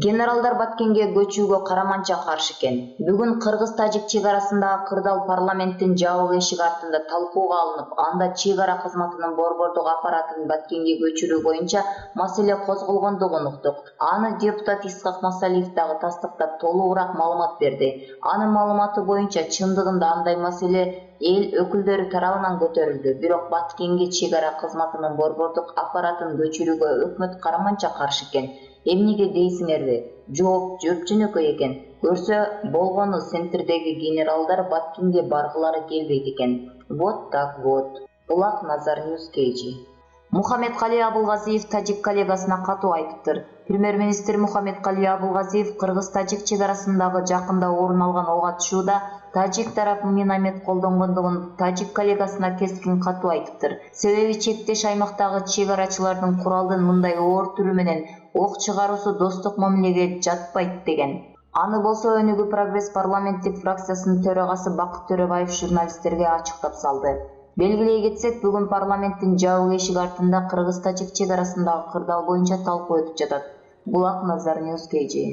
Генералдар Баткенге көчүүгө караманча каршы экен. Бүгүн кыргыз-тажик чек арасындагы кырдаал парламенттин жабык эшик артында талкууга алынып, анда чек ара кызматынын борбордук аппаратын Баткенге көчүрүү боюнча маселе козголгондугун уктук. Аны депутат Исхак Масалиев дагы тастыктап толугураак маалымат берди. Анын маалыматы боюнча чындыгында андай маселе эл өкүлдөрү тарабынан көтөрүлдү, бирок Баткенге чек ара кызматынын борбордук аппаратын көчүрүүгө өкмөт караманча каршы экен. Эмнеге дейсиңерби? Жооп жөпчүнөкөй экен. Көрсө болгону Центрдеги генералдар Баткенге баргылары келбейт экен. Вот так вот. Булак Назар Ньюс KG. Мухаммедкали Абылгазиев тажик коллегасына катуу айтыптыр. Премьер-министр Мухаммедкали Абылгазиев кыргыз-тажик чек арасындагы жакында орун алган ок атышууда тажик тарапы миномет колдонгондугун тажик коллегасына кескин катуу айтыптыр. Себеби чектеш аймактагы чек арачылардын куралдын мындай оор түрү менен ок чыгаруусу достук мамилеге жатпайт деген. Аны болсо Өнүгүү Прогресс парламенттик фракциясынын төрагасы Бакыт Төрөбаев журналисттерге ачыктап салды. Белгилей кетсек, бүгүн парламенттин жабык эшик артында кыргыз-тажик чек арасындагы кырдаал боюнча талкуу өтүп жатат. Булак Назар Ньюс KG.